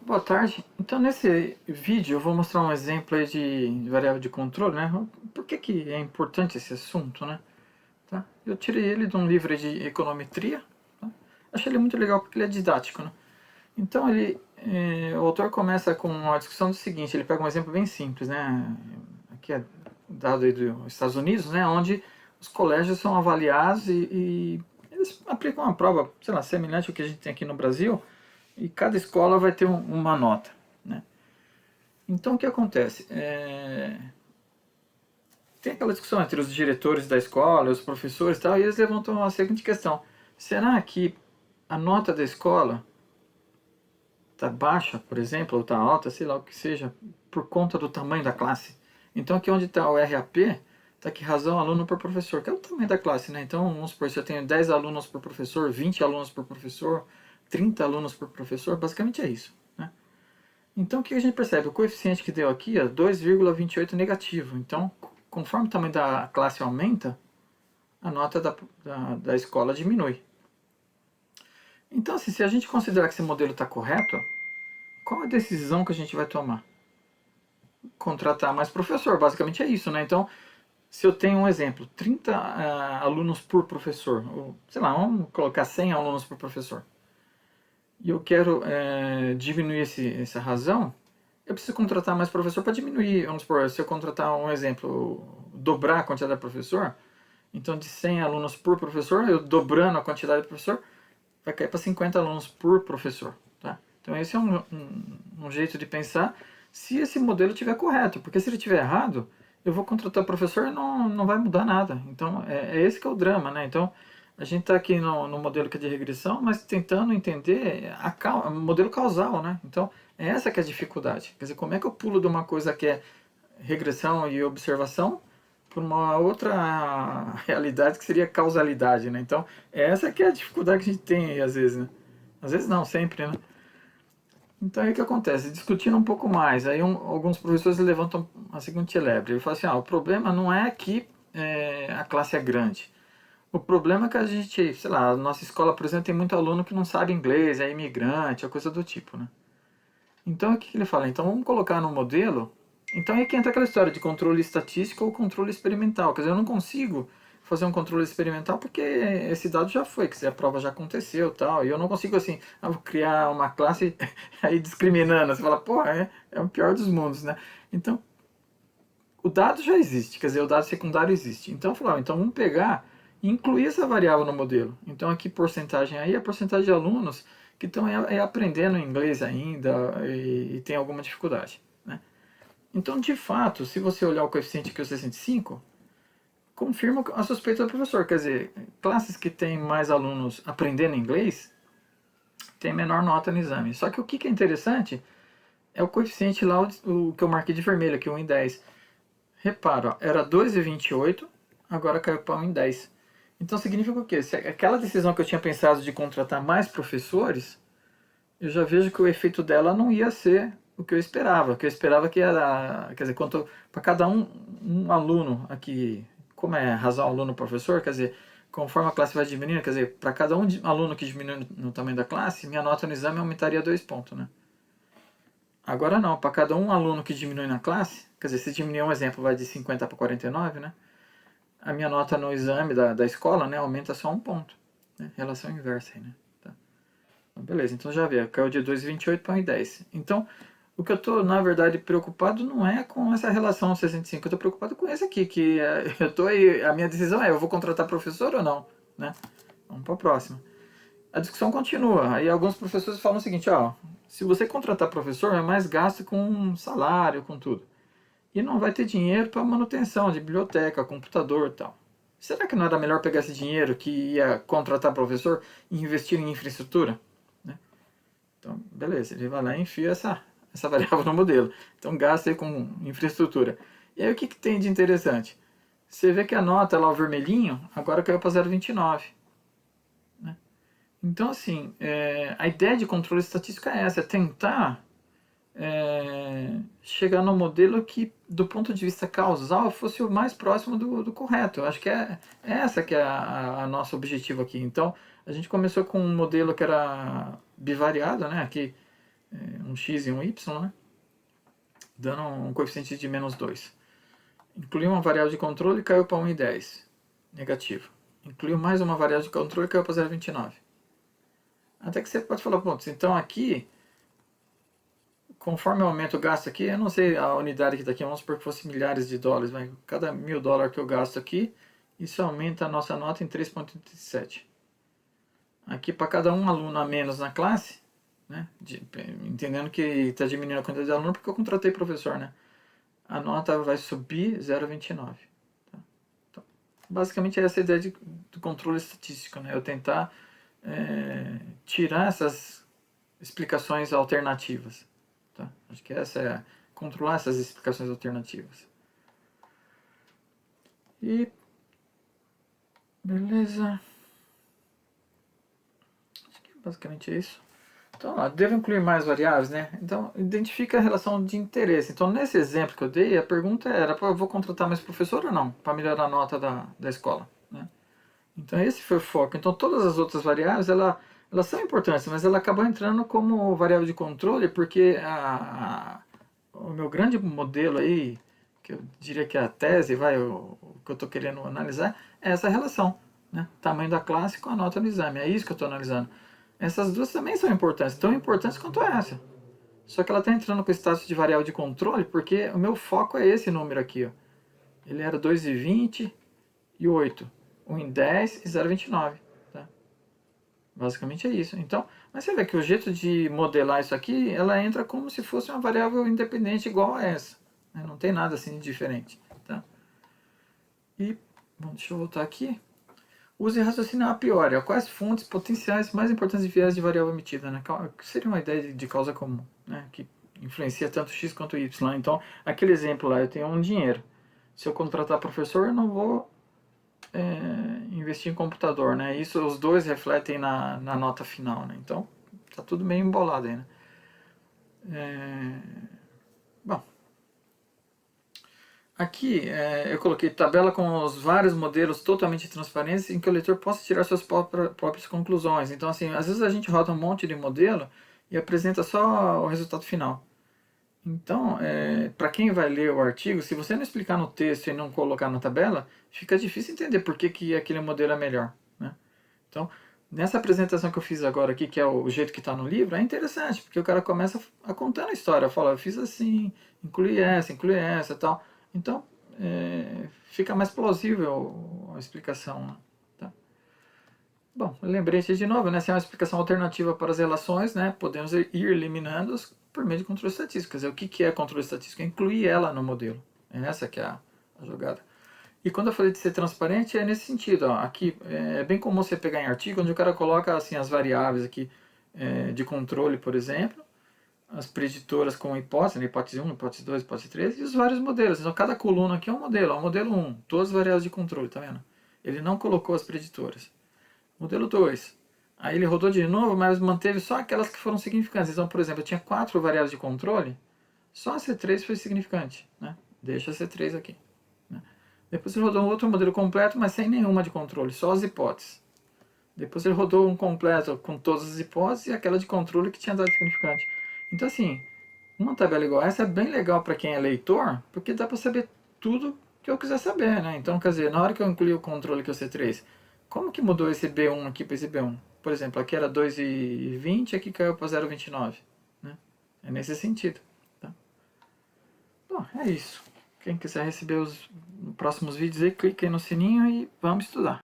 Boa tarde. Então, nesse vídeo eu vou mostrar um exemplo aí de variável de controle, né? Por que que é importante esse assunto, né? Tá? Eu tirei ele de um livro de econometria, tá? Achei ele muito legal porque ele é didático, né? Então, o autor começa com uma discussão do seguinte, ele pega um exemplo bem simples, né? Aqui é dado aí dos Estados Unidos, né? Onde os colégios são avaliados e eles aplicam uma prova, sei lá, semelhante ao que a gente tem aqui no Brasil, e cada escola vai ter uma nota, né? Então o que acontece? Tem aquela discussão entre os diretores da escola, os professores e tal, e eles levantam a seguinte questão: será que a nota da escola está baixa, por exemplo, ou está alta, sei lá o que seja, por conta do tamanho da classe? Então aqui onde está o RAP, está aqui razão aluno por professor, que é o tamanho da classe, né? Então vamos supor, se eu tenho 10 alunos por professor, 20 alunos por professor, 30 alunos por professor, basicamente é isso, né? Então o que a gente percebe? O coeficiente que deu aqui é 2,28 negativo. Então, conforme o tamanho da classe aumenta, a nota da escola diminui. Então, assim, se a gente considerar que esse modelo está correto, qual a decisão que a gente vai tomar? Contratar mais professor, basicamente é isso, né? Então, se eu tenho um exemplo, 30 alunos por professor, ou sei lá, vamos colocar 100 alunos por professor, e eu quero diminuir essa razão, eu preciso contratar mais professor para diminuir. Vamos supor, se eu contratar um exemplo, dobrar a quantidade de professor, então de 100 alunos por professor, eu dobrando a quantidade de professor, vai cair para 50 alunos por professor. Tá? Então esse é um jeito de pensar se esse modelo estiver correto, porque se ele estiver errado, eu vou contratar professor e não vai mudar nada. Então é esse que é o drama, né? Então a gente está aqui no modelo que é de regressão, mas tentando entender o modelo causal, né? Então é essa que é a dificuldade. Quer dizer, como é que eu pulo de uma coisa que é regressão e observação para uma outra realidade que seria causalidade, né? Então, essa que é a dificuldade que a gente tem aí, às vezes, né? Às vezes não, sempre, né? Então, aí o que acontece? Discutindo um pouco mais, aí alguns professores levantam a seguinte lebre. Ele fala assim, o problema não é que a classe é grande. O problema é que a gente, sei lá, a nossa escola, por exemplo, tem muito aluno que não sabe inglês, é imigrante, é coisa do tipo, né? Então, o que ele fala? Então, vamos colocar no modelo. Então, aí que entra aquela história de controle estatístico ou controle experimental. Quer dizer, eu não consigo fazer um controle experimental porque esse dado já foi, que a prova já aconteceu e tal. E eu não consigo, assim, vou criar uma classe aí discriminando. Você fala, pô, é o pior dos mundos, né? Então, o dado já existe, quer dizer, o dado secundário existe. Então, falar, então vamos pegar e incluir essa variável no modelo. Então, aqui porcentagem aí é a porcentagem de alunos que estão aprendendo inglês ainda e tem alguma dificuldade, né? Então, de fato, se você olhar o coeficiente aqui, o 65, confirma a suspeita do professor. Quer dizer, classes que têm mais alunos aprendendo inglês têm menor nota no exame. Só que o que é interessante é o coeficiente lá, o que eu marquei de vermelho aqui, 1 em 10. Repara, ó, era 2,28, agora caiu para 1,10. Então significa o quê? Se aquela decisão que eu tinha pensado de contratar mais professores, eu já vejo que o efeito dela não ia ser o que eu esperava. O que eu esperava que era, quer dizer, quanto para cada um aluno aqui, como é razão aluno-professor, quer dizer, conforme a classe vai diminuindo, quer dizer, para cada aluno que diminui no tamanho da classe, minha nota no exame aumentaria 2 pontos, né? Agora não, para cada um aluno que diminui na classe, quer dizer, se diminuir um exemplo, vai de 50 para 49, né? A minha nota no exame da escola, né, aumenta só 1 ponto. Né? Relação inversa aí, né? Tá. Então, beleza, então já vê, caiu de 2,28 para 1,10. Então, o que eu estou, na verdade, preocupado não é com essa relação 65, eu estou preocupado com esse aqui, que eu tô aí, a minha decisão é, eu vou contratar professor ou não, né? Vamos para a próxima. A discussão continua, aí alguns professores falam o seguinte, se você contratar professor, é mais gasto com salário, com tudo. E não vai ter dinheiro para manutenção de biblioteca, computador e tal. Será que não era melhor pegar esse dinheiro que ia contratar professor e investir em infraestrutura? Né? Então, beleza, ele vai lá e enfia essa variável no modelo. Então, gasta aí com infraestrutura. E aí, o que tem de interessante? Você vê que a nota lá, o vermelhinho, agora caiu para 0,29. Né? Então, assim, a ideia de controle estatístico é essa, é tentar chegar no modelo que, do ponto de vista causal, fosse o mais próximo do correto. Eu acho que é essa que é a nosso objetivo aqui. Então, a gente começou com um modelo que era bivariado, né? Aqui, um x e um y, né? Dando um coeficiente de -2. Incluiu uma variável de controle e caiu para 1,10. Negativo. Incluiu mais uma variável de controle e caiu para 0,29. Até que você pode falar, pontos. Então aqui, conforme eu aumento o gasto aqui, eu não sei a unidade que está aqui, vamos supor que fosse milhares de dólares, mas cada $1.000 que eu gasto aqui, isso aumenta a nossa nota em 3,87. Aqui para cada um aluno a menos na classe, né, entendendo que está diminuindo a quantidade de aluno porque eu contratei professor, né, a nota vai subir 0,29. Tá? Então, basicamente essa é a ideia do controle estatístico, né, eu tentar tirar essas explicações alternativas. Tá? Acho que essa é controlar essas explicações alternativas. E beleza. Acho que basicamente é isso. Então, devo incluir mais variáveis, né? Então, identifica a relação de interesse. Então, nesse exemplo que eu dei, a pergunta era: eu vou contratar mais professor ou não? Para melhorar a nota da escola, né? Então, esse foi o foco. Então, todas as outras variáveis, elas são importantes, mas ela acabou entrando como variável de controle porque o meu grande modelo aí, que eu diria que é a tese, o que eu estou querendo analisar, é essa relação, né? Tamanho da classe com a nota do exame. É isso que eu estou analisando. Essas duas também são importantes, tão importantes quanto essa. Só que ela está entrando com o status de variável de controle porque o meu foco é esse número aqui, ó. Ele era 2,20 e 8. 1,10 e 0,29. Tá? Basicamente é isso. Então, mas você vê que o jeito de modelar isso aqui, ela entra como se fosse uma variável independente igual a essa. Né? Não tem nada assim de diferente. Tá? E, bom, deixa eu voltar aqui. Use raciocínio a priori. Quais fontes potenciais mais importantes de viés de variável emitida? Né? Que seria uma ideia de causa comum, né? Que influencia tanto x quanto y. Então, aquele exemplo lá, eu tenho um dinheiro. Se eu contratar professor, eu não vou investir em computador, né? Isso os dois refletem na nota final, né? Então, tá tudo meio embolado aí, né? Bom, aqui eu coloquei tabela com os vários modelos totalmente transparentes em que o leitor possa tirar suas próprias conclusões. Então, assim, às vezes a gente roda um monte de modelo e apresenta só o resultado final. Então, para quem vai ler o artigo, se você não explicar no texto e não colocar na tabela, fica difícil entender por que aquele modelo é melhor, né? Então, nessa apresentação que eu fiz agora aqui, que é o jeito que está no livro, é interessante, porque o cara começa a contar a história, fala, eu fiz assim, inclui essa e tal. Então, fica mais plausível a explicação, né? Tá? Bom, lembrete de novo, né? Se é uma explicação alternativa para as relações, né? Podemos ir eliminando-as por meio de controle estatístico. Quer dizer, o que é controle estatístico? É incluir ela no modelo. É essa que é a jogada. E quando eu falei de ser transparente, é nesse sentido. Ó, aqui é bem comum você pegar em artigo onde o cara coloca assim, as variáveis aqui de controle, por exemplo, as preditoras com hipótese, né, hipótese 1, hipótese 2, hipótese 3, e os vários modelos. Então cada coluna aqui é um modelo. Ó, o modelo 1, todas as variáveis de controle, tá vendo? Ele não colocou as preditoras. Modelo 2. Aí ele rodou de novo, mas manteve só aquelas que foram significantes. Então, por exemplo, eu tinha 4 variáveis de controle, só a C3 foi significante. Né? Deixa a C3 aqui. Né? Depois ele rodou um outro modelo completo, mas sem nenhuma de controle, só as hipóteses. Depois ele rodou um completo com todas as hipóteses e aquela de controle que tinha dado significante. Então, assim, uma tabela igual essa é bem legal para quem é leitor, porque dá para saber tudo que eu quiser saber, né? Então, quer dizer, na hora que eu incluí o controle que é o C3, como que mudou esse B1 aqui para esse B1? Por exemplo, aqui era 2,20, aqui caiu para 0,29. Né? É nesse sentido. Tá? Bom, é isso. Quem quiser receber os próximos vídeos aí, clique aí no sininho e vamos estudar.